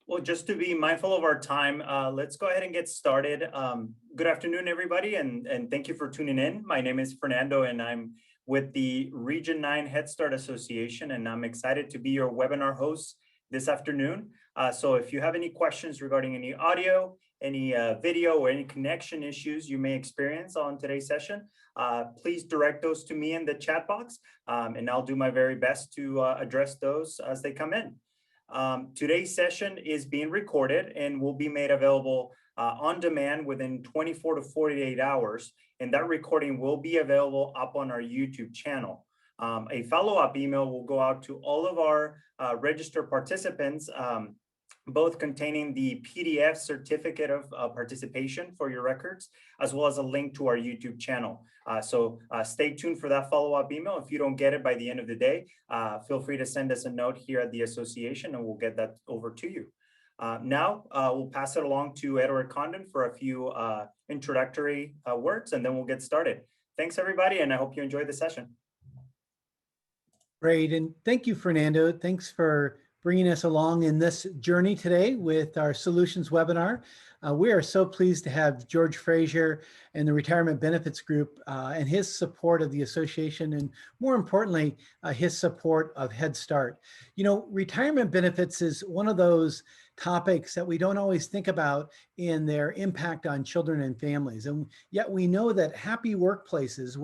Well, just to be mindful of our time, let's go ahead and get started. Good afternoon, everybody, and thank you for tuning in. My name is Fernando, and I'm with the Region 9 Head Start Association, and I'm excited to be your webinar host this afternoon. So if you have any questions regarding any audio, any video, or any connection issues you may experience on today's session, please direct those to me in the chat box, and I'll do my very best to address those as they come in. Today's session is being recorded and will be made available on demand within 24 to 48 hours. And that recording will be available up on our YouTube channel. A follow-up email will go out to all of our registered participants, both containing the PDF certificate of participation for your records, as well as a link to our YouTube channel. So stay tuned for that follow-up email. If you don't get it by the end of the day, feel free to send us a note here at the association and we'll get that over to you. Now, we'll pass it along to Edward Condon for a few introductory words, and then we'll get started. Thanks, everybody, and I hope you enjoyed the session. Great, and thank you, Fernando. Thanks for bringing us along in this journey today with our solutions webinar. We are so pleased to have George Fraser and the Retirement Benefits Group and his support of the association, and more importantly, his support of Head Start. You know, retirement benefits is one of those topics that we don't always think about in their impact on children and families. And yet we know that happy workplaces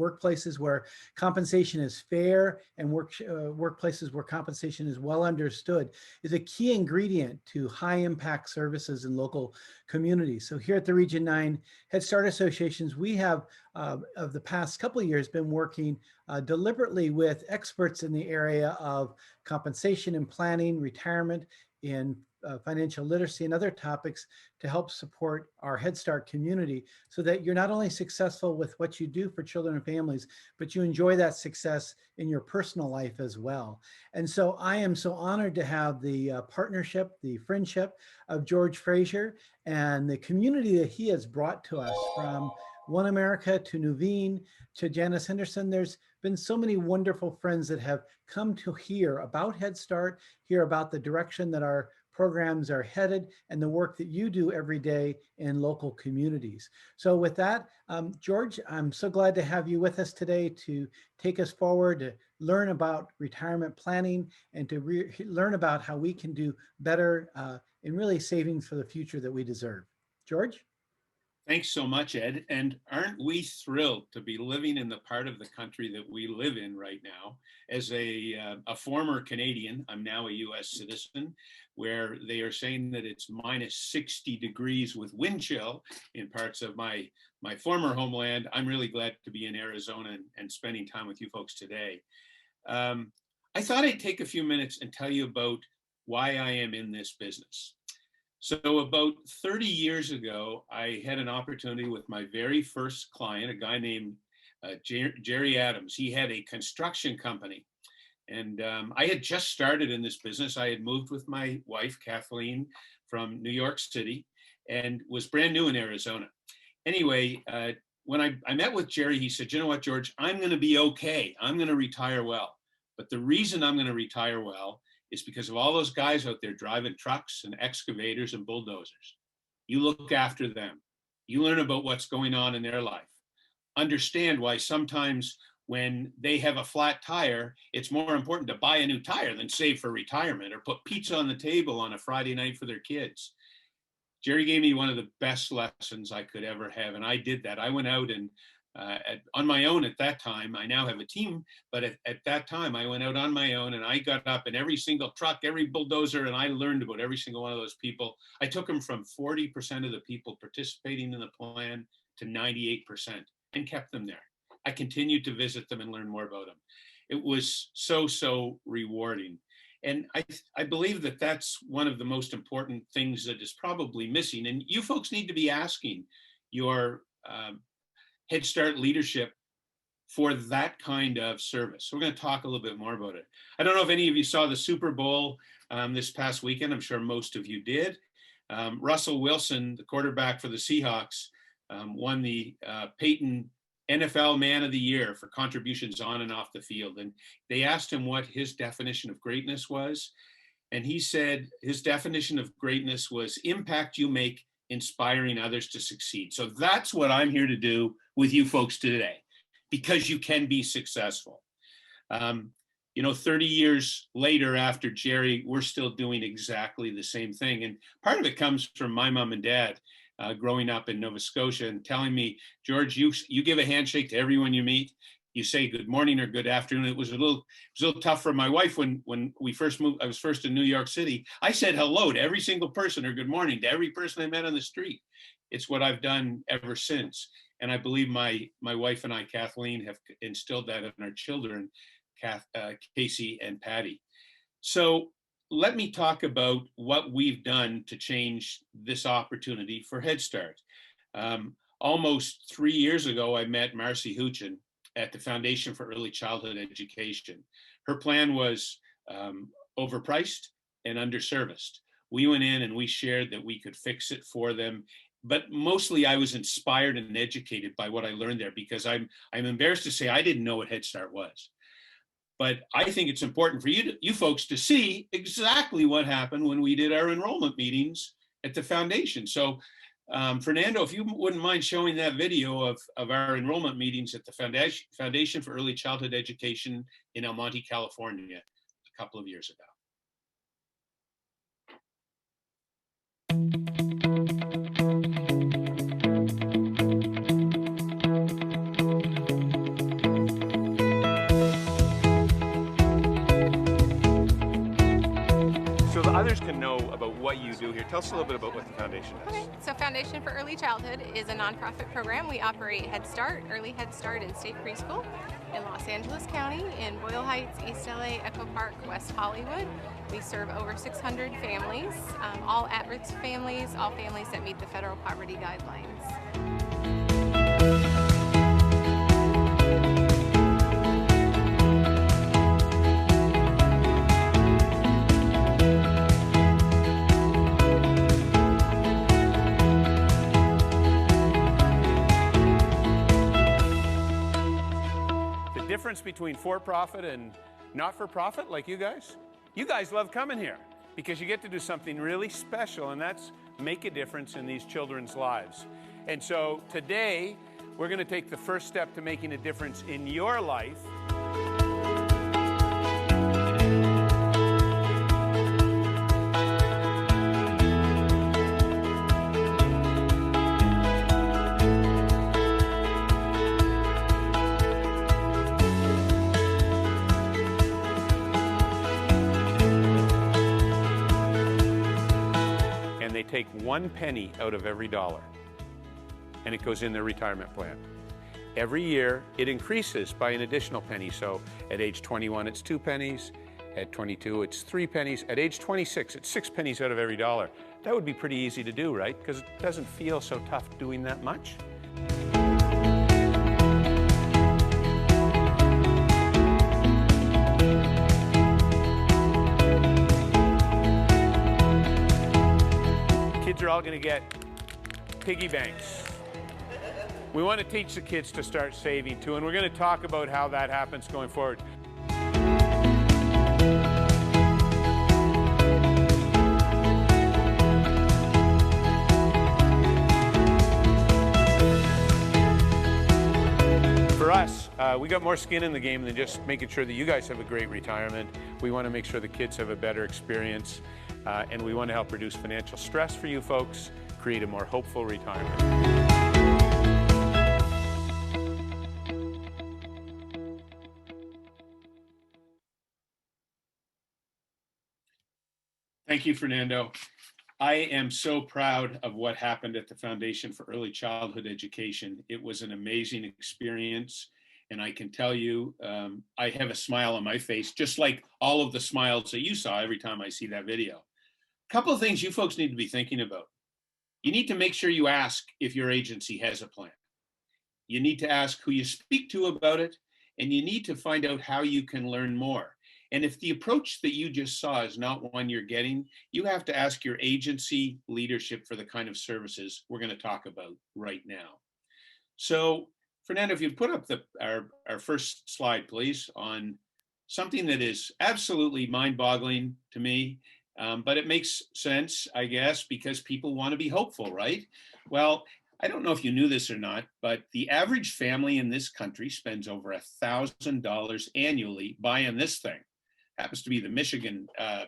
where compensation is fair and workplaces where compensation is well understood is a key ingredient to high impact services in local communities. So here at the Region 9 Head Start Associations, we have of the past couple of years been working deliberately with experts in the area of compensation and planning, retirement, in financial literacy and other topics to help support our Head Start community so that you're not only successful with what you do for children and families, but you enjoy that success in your personal life as well. And so I am so honored to have the partnership, the friendship of George Fraser and the community that he has brought to us, from One America to Nuveen to Janice Henderson. There's been so many wonderful friends that have come to hear about Head Start, hear about the direction that our programs are headed and the work that you do every day in local communities. So with that, George, I'm so glad to have you with us today to take us forward, to learn about retirement planning and to learn about how we can do better in really saving for the future that we deserve. George? Thanks so much, Ed. And aren't we thrilled to be living in the part of the country that we live in right now? As a former Canadian, I'm now a US citizen, where they are saying that it's minus 60 degrees with wind chill in parts of my former homeland. I'm really glad to be in Arizona and spending time with you folks today. I thought I'd take a few minutes and tell you about why I am in this business. So about 30 years ago, I had an opportunity with my very first client, a guy named Jerry Adams. He had a construction company. And I had just started in this business. I had moved with my wife, Kathleen, from New York City and was brand new in Arizona. Anyway, when I met with Jerry, he said, you know what, George, I'm going to be okay. I'm going to retire well. But the reason I'm going to retire well is because of all those guys out there driving trucks and excavators and bulldozers. You look after them. You learn about what's going on in their life. Understand why sometimes when they have a flat tire, it's more important to buy a new tire than save for retirement or put pizza on the table on a Friday night for their kids. Jerry gave me one of the best lessons I could ever have, and I did that. I went out and on my own at that time. I now have a team, but at that time I went out on my own and I got up in every single truck, every bulldozer, and I learned about every single one of those people. I took them from 40% of the people participating in the plan to 98% and kept them there. I continued to visit them and learn more about them. It was so rewarding. And I believe that that's one of the most important things that is probably missing. And you folks need to be asking your Head Start leadership for that kind of service. So we're going to talk a little bit more about it. I don't know if any of you saw the Super Bowl this past weekend. I'm sure most of you did. Russell Wilson, the quarterback for the Seahawks, won the Peyton NFL Man of the Year for contributions on and off the field. And they asked him what his definition of greatness was. And he said his definition of greatness was impact you make inspiring others to succeed. So that's what I'm here to do with you folks today, because you can be successful. 30 years later after Jerry, we're still doing exactly the same thing. And part of it comes from my mom and dad growing up in Nova Scotia and telling me, George, you give a handshake to everyone you meet. You say good morning or good afternoon. It was a little tough for my wife when we first moved. I was first in New York City. I said hello to every single person or good morning to every person I met on the street. It's what I've done ever since. And I believe my wife and I, Kathleen, have instilled that in our children, Casey and Patty. So let me talk about what we've done to change this opportunity for Head Start. Almost 3 years ago, I met Marcy Huchin at the Foundation for Early Childhood Education. Her plan was overpriced and underserviced. We went in and we shared that we could fix it for them. But mostly I was inspired and educated by what I learned there, because I'm embarrassed to say I didn't know what Head Start was. But I think it's important for you folks to see exactly what happened when we did our enrollment meetings at the foundation. So Fernando, if you wouldn't mind showing that video of our enrollment meetings at the Foundation for Early Childhood Education in El Monte, California, a couple of years ago. So the others can know about what you do here. Tell us a little bit about what the foundation does. Okay, so Foundation for Early Childhood is a nonprofit program. We operate Head Start, Early Head Start, and State Preschool in Los Angeles County, in Boyle Heights, East LA, Echo Park, West Hollywood. We serve over 600 families, all at-risk families, all families that meet the federal poverty guidelines. Difference between for-profit and not-for-profit, like you guys love coming here because you get to do something really special, and that's make a difference in these children's lives. And so today we're going to take the first step to making a difference in your life. They take 1 penny out of every dollar, and it goes in their retirement plan. Every year, it increases by an additional penny. So at age 21, it's 2 pennies. At 22, it's 3 pennies. At age 26, it's 6 pennies out of every dollar. That would be pretty easy to do, right? Because it doesn't feel so tough doing that much. Kids are all going to get piggy banks. We want to teach the kids to start saving too, and we're going to talk about how that happens going forward. For us, we got more skin in the game than just making sure that you guys have a great retirement. We want to make sure the kids have a better experience. And we want to help reduce financial stress for you folks, create a more hopeful retirement. Thank you, Fernando. I am so proud of what happened at the Foundation for Early Childhood Education. It was an amazing experience. And I can tell you, I have a smile on my face, just like all of the smiles that you saw every time I see that video. A couple of things you folks need to be thinking about. You need to make sure you ask if your agency has a plan. You need to ask who you speak to about it, and you need to find out how you can learn more. And if the approach that you just saw is not one you're getting, you have to ask your agency leadership for the kind of services we're going to talk about right now. So, Fernando, if you put up our first slide, please, on something that is absolutely mind-boggling to me, but it makes sense, I guess, because people want to be hopeful, right? Well, I don't know if you knew this or not, but the average family in this country spends over $1,000 annually buying this thing. Happens to be the Michigan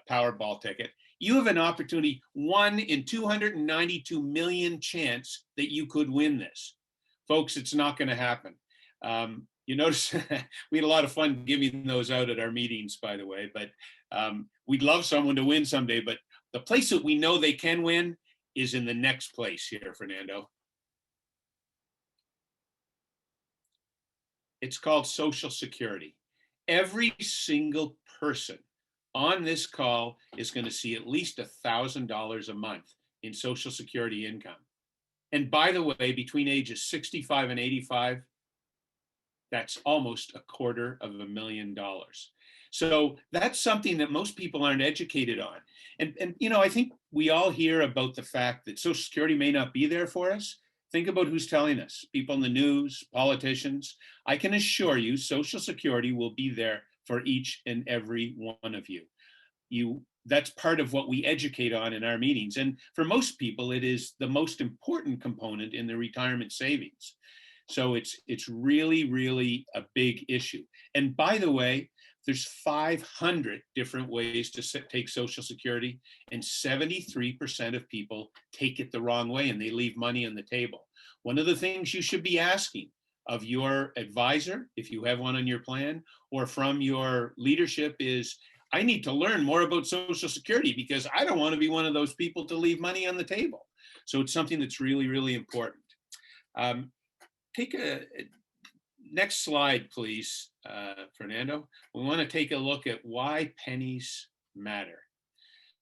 Powerball ticket. You have an opportunity, 1 in 292 million chance that you could win this. Folks, it's not going to happen. You notice we had a lot of fun giving those out at our meetings, by the way, but we'd love someone to win someday, but the place that we know they can win is in the next place here, Fernando. It's called Social Security. Every single person on this call is going to see at least $1,000 a month in Social Security income. And by the way, between ages 65 and 85, that's almost $250,000. So that's something that most people aren't educated on. And you know, I think we all hear about the fact that Social Security may not be there for us. Think about who's telling us, people in the news, politicians. I can assure you, Social Security will be there for each and every one of you. That's part of what we educate on in our meetings. And for most people, it is the most important component in their retirement savings. So it's really, really a big issue. And by the way, there's 500 different ways to take Social Security, and 73% of people take it the wrong way and they leave money on the table. One of the things you should be asking of your advisor, if you have one on your plan, or from your leadership is, I need to learn more about Social Security because I don't want to be one of those people to leave money on the table. So it's something that's really, really important. Take a next slide, please, Fernando. We want to take a look at why pennies matter.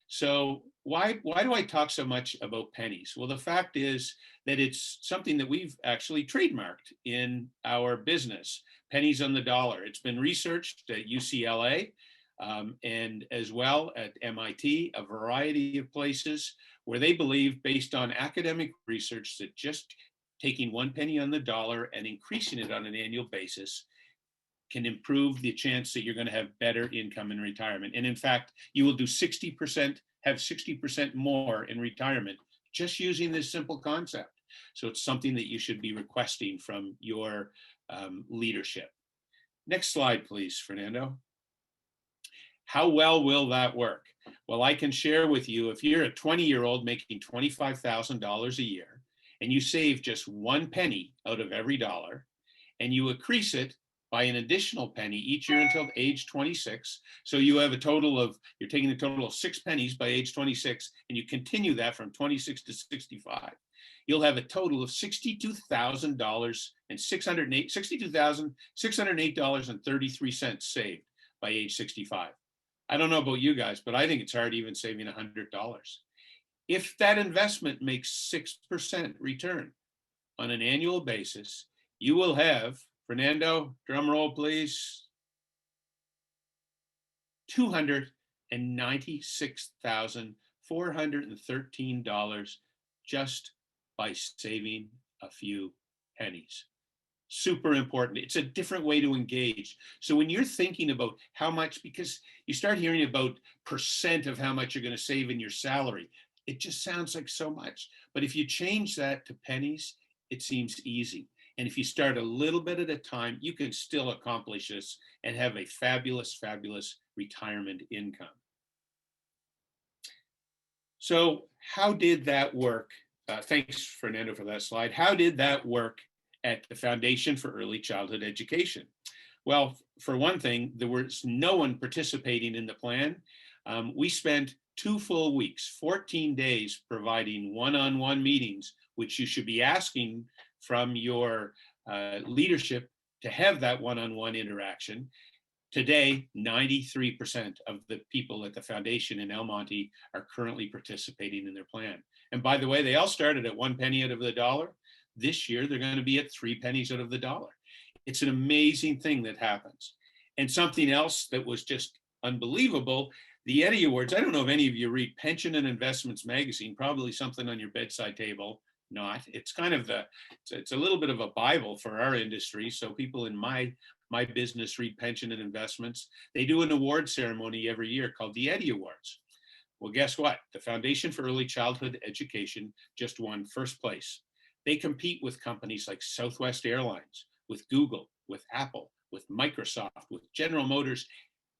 So why do I talk so much about pennies? Well, the fact is that it's something that we've actually trademarked in our business, pennies on the dollar. It's been researched at UCLA and as well at MIT, a variety of places where they believe, based on academic research, that just taking 1 penny on the dollar and increasing it on an annual basis can improve the chance that you're going to have better income in retirement. And in fact, you will do 60%, have 60% more in retirement just using this simple concept. So it's something that you should be requesting from your leadership. Next slide, please, Fernando. How well will that work? Well, I can share with you, if you're a 20-year-old making $25,000 a year, and you save just 1 penny out of every dollar, and you increase it by an additional penny each year until age 26. So you have a total of, you're taking a total of 6 pennies by age 26, and you continue that from 26 to 65. You'll have a total of $62,608.33 saved by age 65. I don't know about you guys, but I think it's hard even saving $100. If that investment makes 6% return on an annual basis, you will have, Fernando, drum roll please, $296,413 just by saving a few pennies. Super important. It's a different way to engage. So when you're thinking about how much, because you start hearing about percent of how much you're going to save in your salary, it just sounds like so much. But if you change that to pennies, it seems easy. And if you start a little bit at a time, you can still accomplish this and have a fabulous, fabulous retirement income. So how did that work? Thanks, Fernando, for that slide. How did that work at the Foundation for Early Childhood Education? Well, for one thing, there was no one participating in the plan. We spent 2 full weeks, 14 days, providing one-on-one meetings, which you should be asking from your leadership to have that one-on-one interaction. Today, 93% of the people at the foundation in El Monte are currently participating in their plan. And by the way, they all started at 1 penny out of the dollar. This year, they're going to be at 3 pennies out of the dollar. It's an amazing thing that happens. And something else that was just unbelievable, the Eddy Awards. I don't know if any of you read Pension and Investments magazine, probably something on your bedside table. Not. It's kind of it's a little bit of a Bible for our industry. So people in my my business, Reed Pension and Investments, they do an award ceremony every year called the Eddy Awards. Well, guess what? The Foundation for Early Childhood Education just won first place. They compete with companies like Southwest Airlines, with Google, with Apple, with Microsoft, with General Motors.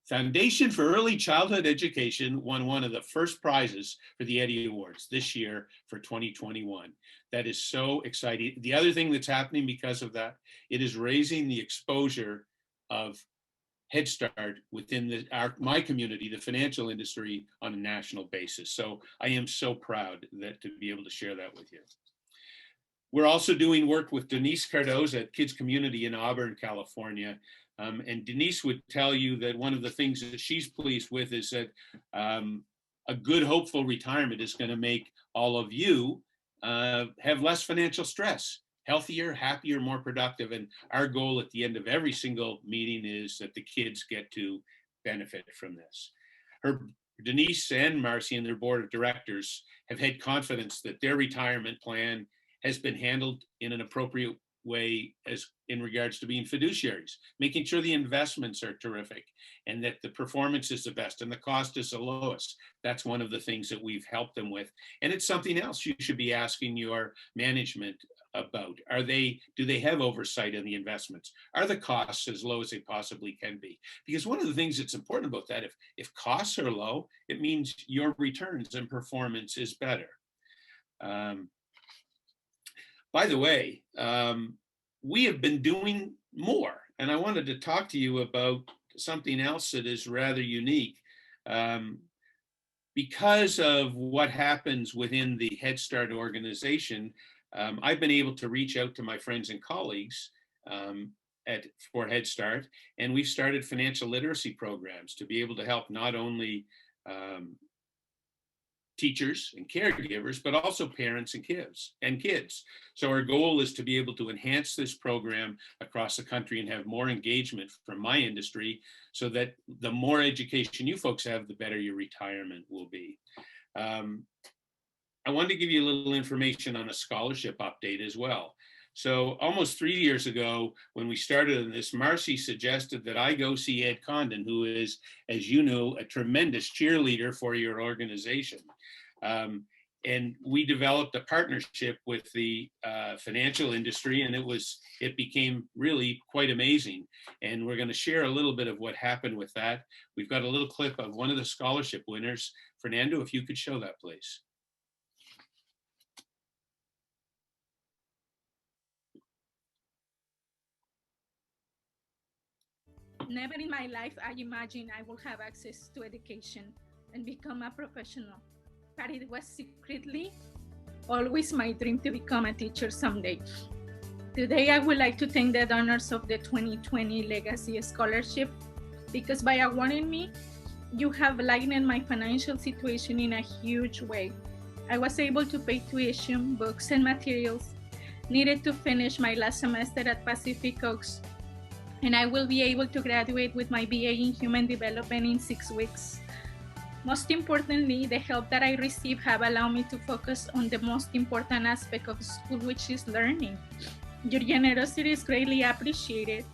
Foundation for Early Childhood Education won one of the first prizes for the Eddy Awards this year for 2021. That is so exciting. The other thing that's happening because of that, it is raising the exposure of Head Start within my community, the financial industry, on a national basis. So I am so proud to be able to share that with you. We're also doing work with Denise Cardoza at Kids Community in Auburn, California. And Denise would tell you that one of the things that she's pleased with is that a good, hopeful retirement is going to make all of you have less financial stress, healthier, happier, more productive. And our goal at the end of every single meeting is that the kids get to benefit from this. Denise and Marcy and their board of directors have had confidence that their retirement plan has been handled in an appropriate way as in regards to being fiduciaries, making sure the investments are terrific and that the performance is the best and the cost is the lowest. That's one of the things that we've helped them with. And it's something else you should be asking your management about. Do they have oversight on the investments? Are the costs as low as they possibly can be? Because one of the things that's important about that, if costs are low, it means your returns and performance is better. By the way, we have been doing more, and I wanted to talk to you about something else that is rather unique. Because of what happens within the Head Start organization, I've been able to reach out to my friends and colleagues for Head Start, and we've started financial literacy programs to be able to help not only teachers and caregivers, but also parents and kids. So our goal is to be able to enhance this program across the country and have more engagement from my industry so that the more education you folks have, the better your retirement will be. I wanted to give you a little information on a scholarship update as well. So almost 3 years ago, when we started on this, Marcy suggested that I go see Ed Condon, who is, as you know, a tremendous cheerleader for your organization. And we developed a partnership with the financial industry, and it became really quite amazing. And we're going to share a little bit of what happened with that. We've got a little clip of one of the scholarship winners. Fernando, if you could show that, please. Never in my life I imagined I would have access to education and become a professional, but it was secretly always my dream to become a teacher someday. Today I would like to thank the donors of the 2020 Legacy Scholarship, because by awarding me, you have lightened my financial situation in a huge way. I was able to pay tuition, books, and materials needed to finish my last semester at Pacific Oaks, and I will be able to graduate with my BA in Human Development in 6 weeks. Most importantly, the help that I receive have allowed me to focus on the most important aspect of school, which is learning. Your generosity is greatly appreciated,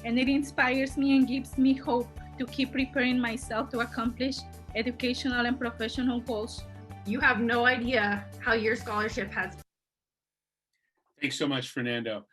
and it inspires me and gives me hope to keep preparing myself to accomplish educational and professional goals. You have no idea how your scholarship has. Thanks so much, Fernando.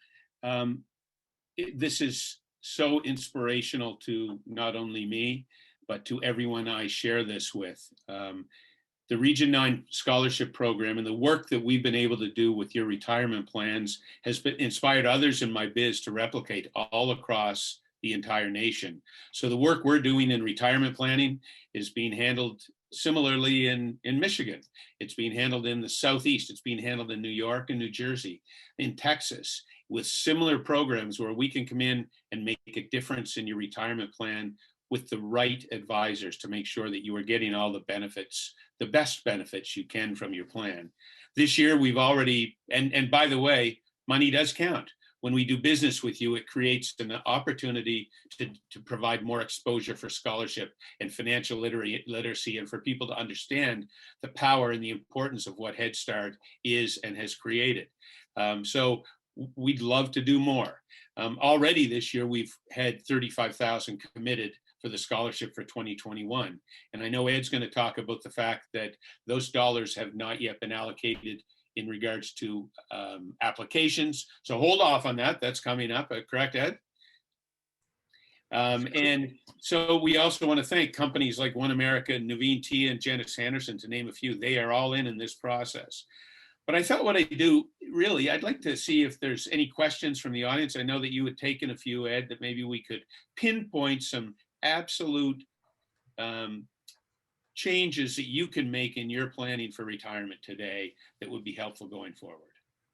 This is so inspirational to not only me, but to everyone I share this with. The Region 9 Scholarship Program and the work that we've been able to do with your retirement plans has inspired others in my biz to replicate all across the entire nation. So the work we're doing in retirement planning is being handled similarly in Michigan. It's being handled in the Southeast. It's being handled in New York and New Jersey, in Texas, with similar programs where we can come in and make a difference in your retirement plan with the right advisors to make sure that you are getting all the benefits, the best benefits you can from your plan. This year we've already, and by the way, money does count. When we do business with you, it creates an opportunity to provide more exposure for scholarship and financial literacy, and for people to understand the power and the importance of what Head Start is and has created. So we'd love to do more. Already this year, we've had 35,000 committed for the scholarship for 2021. And I know Ed's going to talk about the fact that those dollars have not yet been allocated in regards to applications. So hold off on that. That's coming up. Correct, Ed? And so we also want to thank companies like One America, Naveen Tia, and Janice Anderson, to name a few. They are all in this process. But I thought what I do, really, I'd like to see if there's any questions from the audience. I know that you had taken a few, Ed, that maybe we could pinpoint some absolute changes that you can make in your planning for retirement today that would be helpful going forward.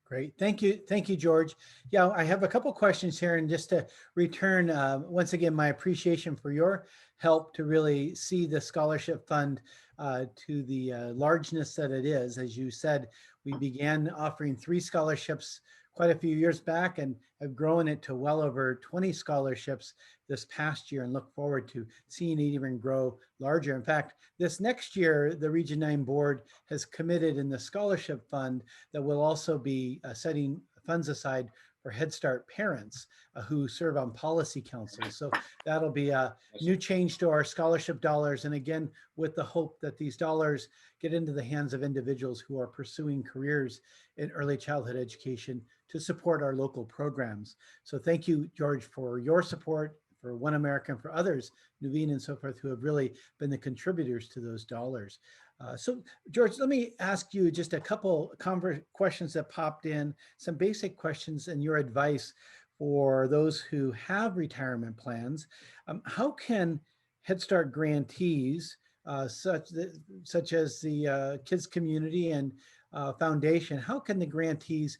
Great. Thank you. Thank you, George. Yeah, I have a couple questions here, and just to return once again, my appreciation for your help to really see the scholarship fund to the largeness that it is. As you said, we began offering 3 scholarships quite a few years back and have grown it to well over 20 scholarships this past year, and look forward to seeing it even grow larger. In fact, this next year, the Region 9 board has committed in the scholarship fund that will also be setting funds aside for Head Start parents who serve on policy councils. So that'll be a new change to our scholarship dollars. And again, with the hope that these dollars get into the hands of individuals who are pursuing careers in early childhood education to support our local programs. So thank you, George, for your support, for One America, and for others, Naveen and so forth, who have really been the contributors to those dollars. So George, let me ask you just a couple questions that popped in, some basic questions and your advice for those who have retirement plans. How can Head Start grantees, such as the Kids Community and Foundation, how can the grantees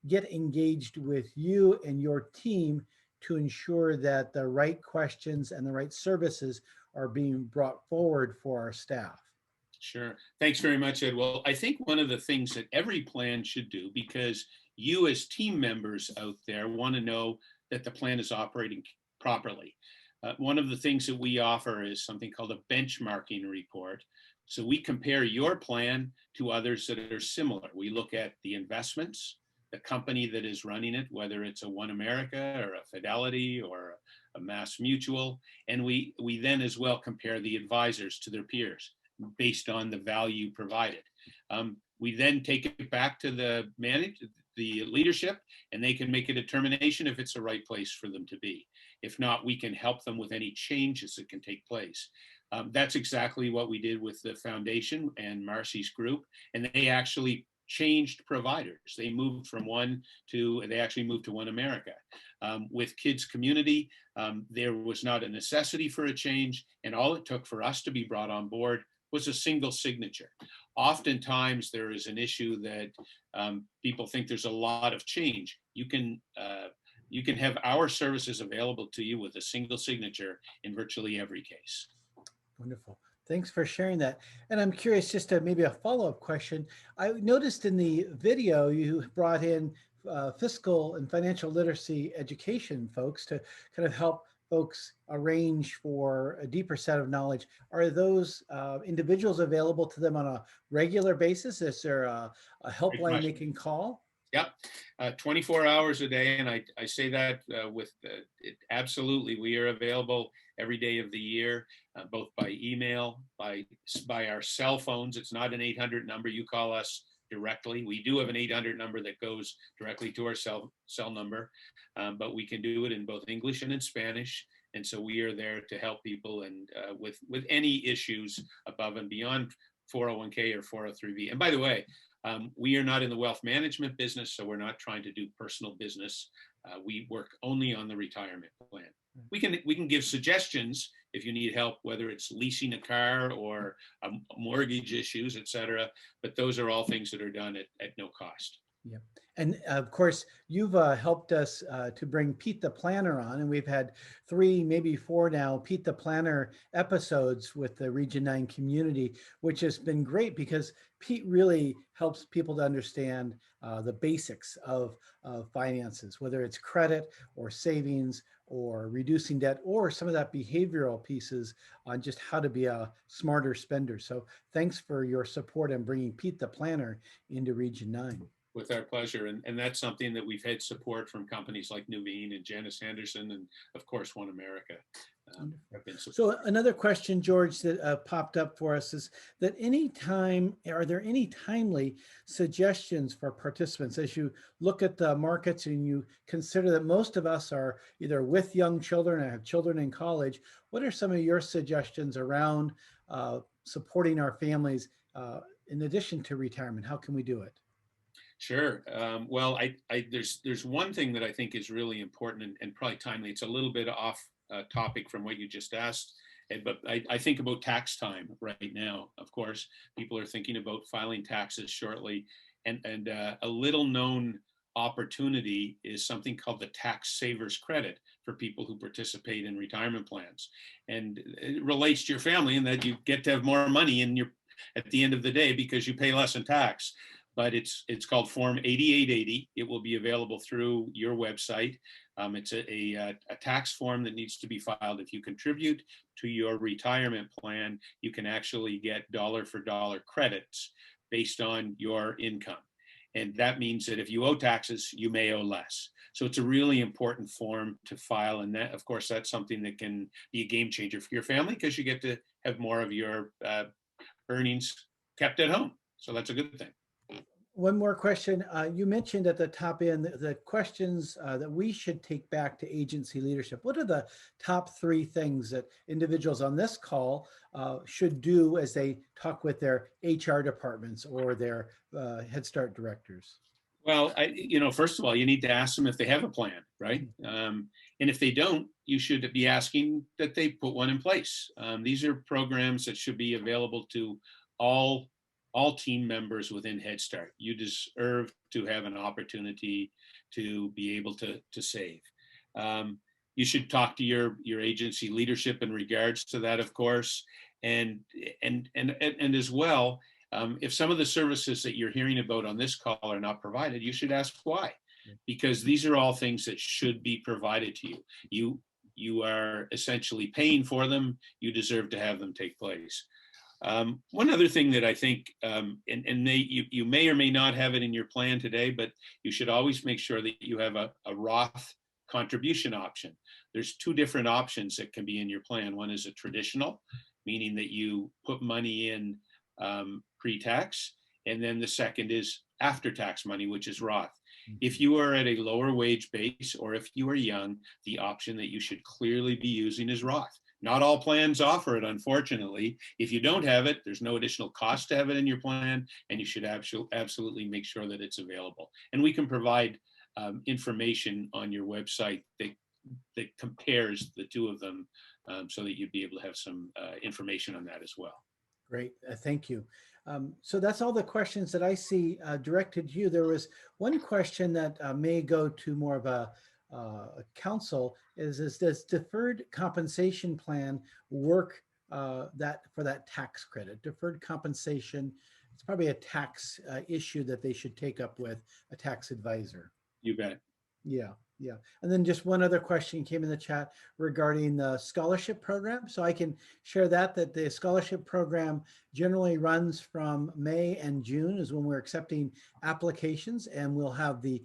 get engaged with you and your team to ensure that the right questions and the right services are being brought forward for our staff? Sure. Thanks very much, Ed. Well, I think one of the things that every plan should do, because you as team members out there want to know that the plan is operating properly. One of the things that we offer is something called a benchmarking report. So we compare your plan to others that are similar. We look at the investments, the company that is running it, whether it's a One America or a Fidelity or a Mass Mutual, and we then as well compare the advisors to their peers based on the value provided. We then take it back to the leadership, and they can make a determination if it's the right place for them to be. If not, we can help them with any changes that can take place. That's exactly what we did with the foundation and Marcy's group, and they actually changed providers. They moved from they actually moved to One America. With Kids Community, there was not a necessity for a change, and all it took for us to be brought on board was a single signature. Oftentimes there is an issue that people think there's a lot of change. You can have our services available to you with a single signature in virtually every case. Wonderful. Thanks for sharing that. And I'm curious, just to maybe a follow-up question. I noticed in the video you brought in fiscal and financial literacy education folks to kind of help folks arrange for a deeper set of knowledge. Are those individuals available to them on a regular basis? Is there a helpline they can call? Yep, 24 hours a day, and I say that absolutely. We are available every day of the year, both by email, by our cell phones. It's not an 800 number. You call us directly. We do have an 800 number that goes directly to our cell number, but we can do it in both English and in Spanish. And so we are there to help people and with any issues above and beyond 401k or 403b. And by the way, we are not in the wealth management business, so we're not trying to do personal business. We work only on the retirement plan. We can give suggestions if you need help, whether it's leasing a car or mortgage issues, et cetera. But those are all things that are done at no cost. Yeah. And of course, you've helped us to bring Pete the Planner on, and we've had 3, maybe 4 now, Pete the Planner episodes with the Region 9 community, which has been great because Pete really helps people to understand the basics of finances, whether it's credit or savings or reducing debt or some of that behavioral pieces on just how to be a smarter spender. So thanks for your support in bringing Pete the Planner into Region 9. With our pleasure. And that's something that we've had support from companies like Nuveen and Janice Henderson, and of course, One America. Have been So another question, George, that popped up for us is that are there any timely suggestions for participants as you look at the markets and you consider that most of us are either with young children or have children in college? What are some of your suggestions around supporting our families in addition to retirement? How can we do it? Sure. Well, there's one thing that I think is really important and probably timely. It's a little bit off topic from what you just asked, but I think about tax time right now. Of course, people are thinking about filing taxes shortly, and a little known opportunity is something called the tax savers credit for people who participate in retirement plans, and it relates to your family in that you get to have more money in your at the end of the day because you pay less in tax. But it's called Form 8880. It will be available through your website. It's a tax form that needs to be filed. If you contribute to your retirement plan, you can actually get dollar for dollar credits based on your income. And that means that if you owe taxes, you may owe less. So it's a really important form to file. And that, of course, that's something that can be a game changer for your family because you get to have more of your earnings kept at home. So that's a good thing. One more question. You mentioned at the top end the questions that we should take back to agency leadership. What are the top 3 things that individuals on this call should do as they talk with their HR departments or their Head Start directors? Well, first of all, you need to ask them if they have a plan, right? And if they don't, you should be asking that they put one in place. These are programs that should be available to all team members within Head Start. You deserve to have an opportunity to be able to save. You should talk to your agency leadership in regards to that, of course, and as well. If some of the services that you're hearing about on this call are not provided, you should ask why, because these are all things that should be provided to you. You are essentially paying for them. You deserve to have them take place. One other thing that I think, you may or may not have it in your plan today, but you should always make sure that you have a Roth contribution option. There's 2 different options that can be in your plan. One is a traditional, meaning that you put money in pre-tax, and then the second is after-tax money, which is Roth. If you are at a lower wage base or if you are young, the option that you should clearly be using is Roth. Not all plans offer it, unfortunately. If you don't have it, there's no additional cost to have it in your plan, and you should absolutely make sure that it's available. And we can provide information on your website that compares the 2 of them so that you'd be able to have some information on that as well. Great, thank you. So that's all the questions that I see directed to you. There was one question that may go to more of a council is does deferred compensation plan work that for that tax credit? Deferred compensation, it's probably a tax issue that they should take up with a tax advisor. You bet. Yeah. And then just one other question came in the chat regarding the scholarship program. So I can share that the scholarship program generally runs from May and June is when we're accepting applications, and we'll have the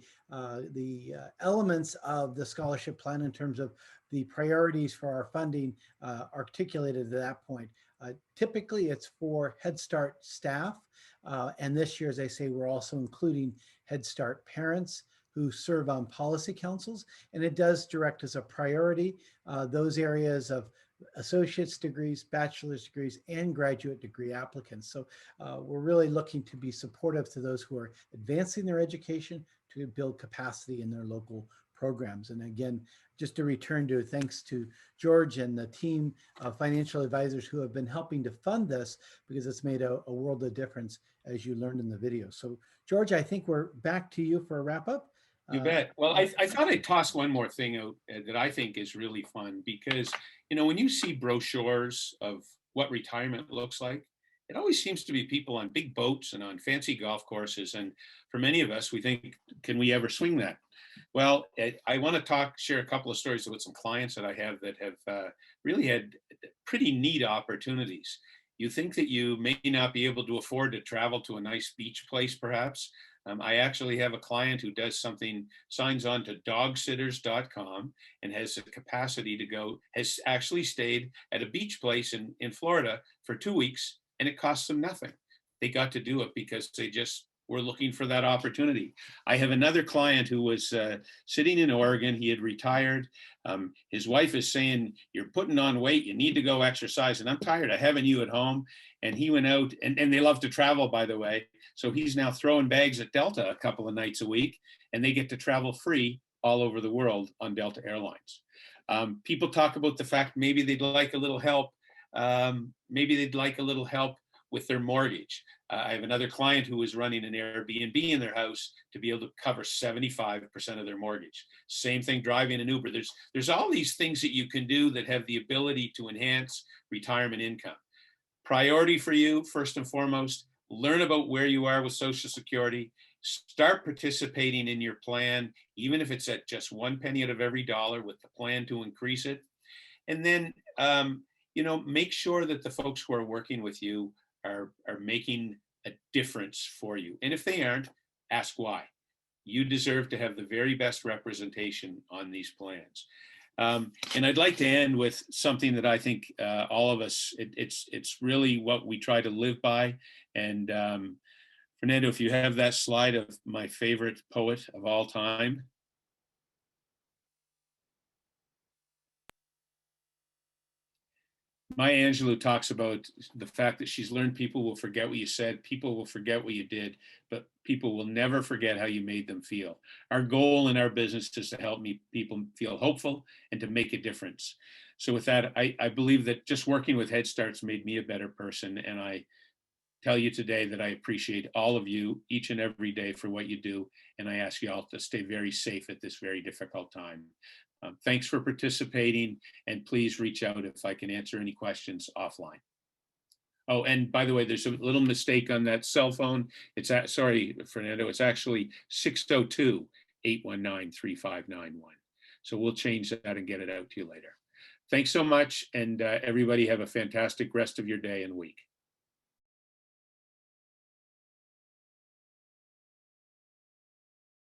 elements of the scholarship plan in terms of the priorities for our funding articulated at that point. Typically it's for Head Start staff. And this year, as I say, we're also including Head Start parents who serve on policy councils, and it does direct as a priority those areas of associate's degrees, bachelor's degrees, and graduate degree applicants. So we're really looking to be supportive to those who are advancing their education to build capacity in their local programs. And again, just to return to thanks to George and the team of financial advisors who have been helping to fund this, because it's made a world of difference, as you learned in the video. So George, I think we're back to you for a wrap up. You bet. Well, I thought I'd toss one more thing out that I think is really fun, because, when you see brochures of what retirement looks like, it always seems to be people on big boats and on fancy golf courses. And for many of us, we think, can we ever swing that? Well, I want to share a couple of stories with some clients that I have that have really had pretty neat opportunities. You think that you may not be able to afford to travel to a nice beach place, perhaps, I actually have a client who does something, signs on to dogsitters.com and has the capacity to go, has actually stayed at a beach place in Florida for 2 weeks, and it costs them nothing. They got to do it because they just were looking for that opportunity. I have another client who was sitting in Oregon. He had retired. His wife is saying, "You're putting on weight. You need to go exercise. And I'm tired of having you at home." And he went out, and they love to travel, by the way. So he's now throwing bags at Delta a couple of nights a week, and they get to travel free all over the world on Delta Airlines. People talk about the fact maybe they'd like a little help. Maybe they'd like a little help with their mortgage. I have another client who is running an Airbnb in their house to be able to cover 75% of their mortgage. Same thing, driving an Uber. There's all these things that you can do that have the ability to enhance retirement income. Priority for you, first and foremost, learn about where you are with Social Security. Start participating in your plan, even if it's at just 1 penny out of every dollar, with the plan to increase it. And then, make sure that the folks who are working with you are making a difference for you. And if they aren't, ask why. You deserve to have the very best representation on these plans. And I'd like to end with something that I think all of us, it's really what we try to live by. And Fernando, if you have that slide of my favorite poet of all time. Maya Angelou talks about the fact that she's learned people will forget what you said, people will forget what you did, but people will never forget how you made them feel. Our goal in our business is to help people feel hopeful and to make a difference. So with that, I believe that just working with Head Start's made me a better person. And I tell you today that I appreciate all of you each and every day for what you do. And I ask you all to stay very safe at this very difficult time. Thanks for participating, and please reach out if I can answer any questions offline. Oh, and by the way, there's a little mistake on that cell phone. Sorry, Fernando, it's actually 602-819-3591. So we'll change that and get it out to you later. Thanks so much, and everybody have a fantastic rest of your day and week.